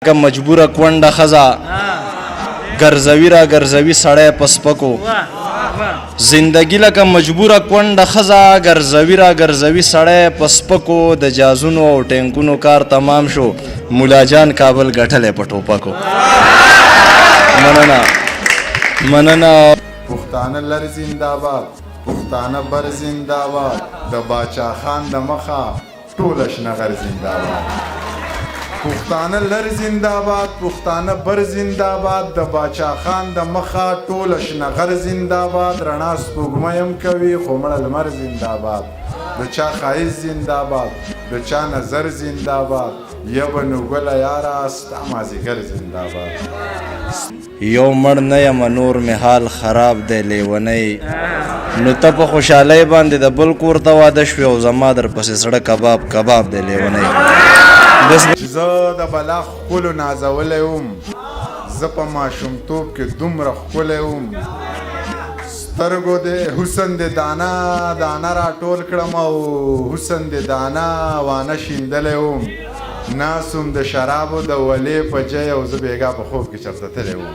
که مجبوره کونډه ښځه ګرځوي را ګرځوي سړی په سپکو زندگی لکه مجبوره کونډه ښځه ګرځوي را ګرځوي سړی په سپکو د جازونو او ټینکونو کار تمام شو مولا جان کابل ګټلی په ټوپکو مننه پښتانه لر زنده‌باد پښتانه بر زنده‌باد د باچا خان د مخه ټوله شنه غر زنده‌باد پښتانه لر زنده‌باد پښتانه بر زنده‌باد د باچا خان د مخه ټوله شنه غر زنده‌باد رڼا سپوږمۍ هم کوي خو مړه لمر زنده‌باد د چا ښایست زنده‌باد د چا نظر زنده‌باد یبه نو ګله یاره ستا مازدیګر زنده‌باد یو مړ نه یم نور مې حال خراب دی لیونی نو ته په خوشحالۍ باندې د بل کور ته واده شوې او زما در پسې زړه کباب دی لیونی چې زه د بلا ښکلو نازولی وم زه په ماشومتوب کې دومره ښکلی وم سترګو دې حسن دې دانه دانه راټول کړم او حسن دې دانه وانه شیندلی وم ناست وم د شرابو د ولې په جای او زه بېګا په خوب کې چرته تللی وم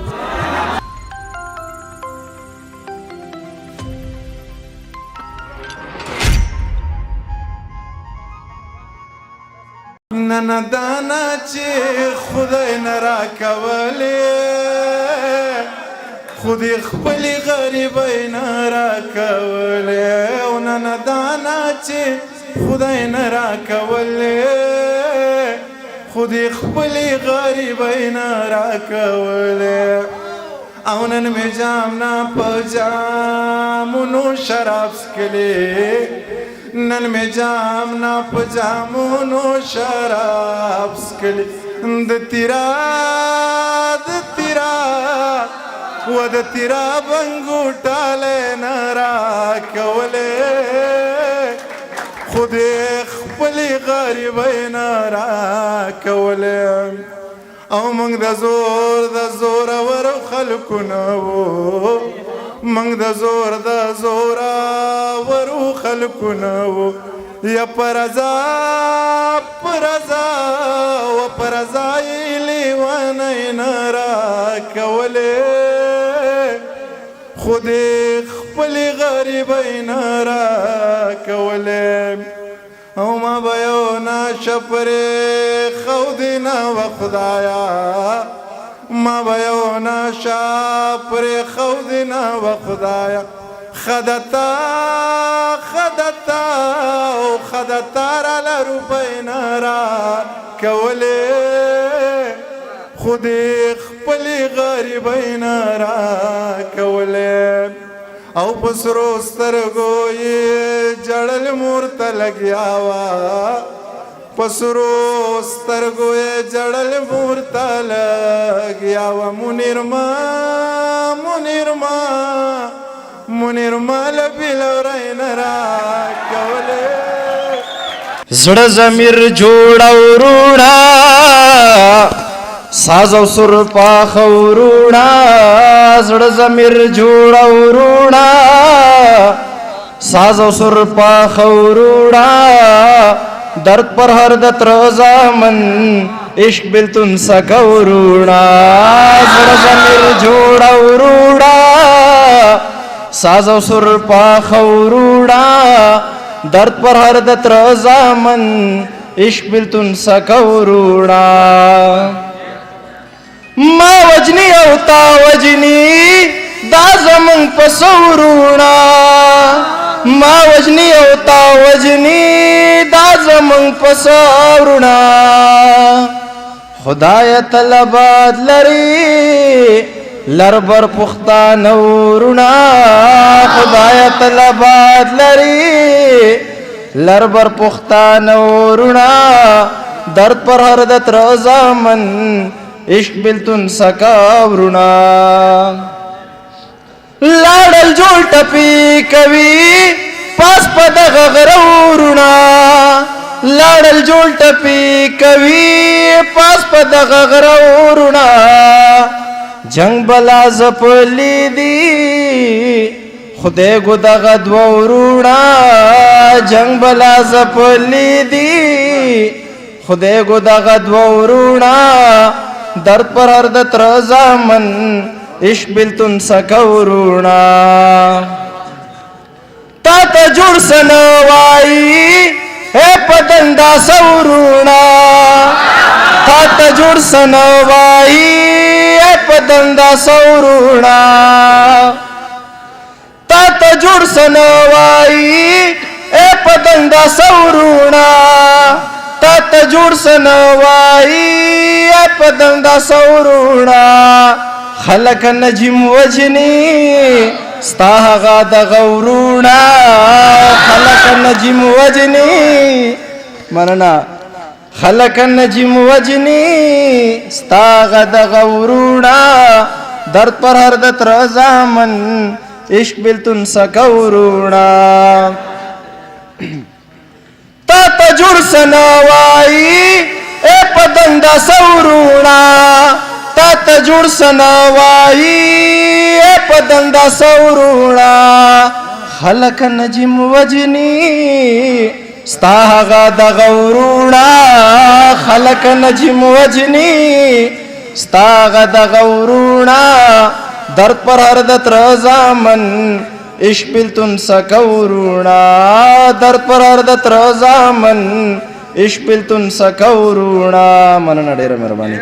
ننه دانا چې خدای نه راکولې خودی خپلې غریبۍ نه راکولې او ننه دانا چې خدای نه راکولې خودی خپلې غریبۍ نه راکولې او نن مې جام نه په جامونو شراب څښلې نن مې جام نه په جامونو شراب څښلې د تیرا و د تیرا بنګوټالی نه راکولې خو دې خپلې غریبۍ نه راکولې او موږ د زورورو خلکو نه وو موږ د زورورو خلکو نه وو یا پر رضا و پر رضا یې لیونۍ نه راکولې خو دې خپلې غریبۍ نه راکولې او ما به یو ناشه پرې ښودې نه وه خدایه ما به یو ناشه پرې ښودې نه وه خدایه خدتا راله روپۍ نه راکولې خو دې خپلې غریبۍ نه راکولې او په سرو سترګو یې جړل مور ته لګیا وه په سرو سترګو یې جړل مور ته لګیا وه منیر ما له بېلورۍ نه راکولې زړه ضمیر جوړ او روڼه ساز او سر پاخ او روڼه زړه ضمیر جوړ او روڼه ساز او سر پاخ او روڼه درد پر هر د تر زامن عشق بلتون سکه او روڼه زړه ضمیر جوړ او روڼه ساز او سر پاخ او روڼه درد پر هر د تر زامن عشق بلتون سکه او روڼه ما وجنی او تا وجنی دا زمون په سورونا ما وجنی او تا وجنی دا زمون په سورونا خدای طلبات لري لربر پختانه ورونا خدای طلبات لري لربر پختانه ورونا درد پر هر د تر زامن عشق بلتون سکا ورونا لاړل جوړ ټپي کوي پاس په دغه غره ورونا لاړل جوړ ټپي کوي پاس په دغه غره ورونا جنگ بلا زپلی دی خدای ګو دغه دوه ورونا جنگ بلا زپلی دی خدای ګو دغه دوه ورونا درد پر هر د تر زامن عشق بلتون سکورونا تا ته جوړ سنوایی اے پدندا سورونا تا ته جوړ سنوایی اے پدندا سورونا تا ته جوړ سنوایی اے پدندا سورونا تا ته جوړ سنوایی اے پدندا سورونا خلق نجم وجنی ستا هغه د غورونا خلق نجم وجنی مننا خلق نجم وجنی ستا هغه د غورونا درد پر هر د تر زامن عشق بلتون سکورونا تا ته جوړ سنوایی اے پدندا سورونا تا ته جوړ سنوایی اے پدندا سورونا خلق نجم وجنی ستا هغه د غورونا خلق نجم وجنی ستا هغه د غورونا درد پر هر د تر زامن عشق بلتون سکورونا درد پر هر د تر زامن عشق بلتون سکورونا مننه ډیره مهرباني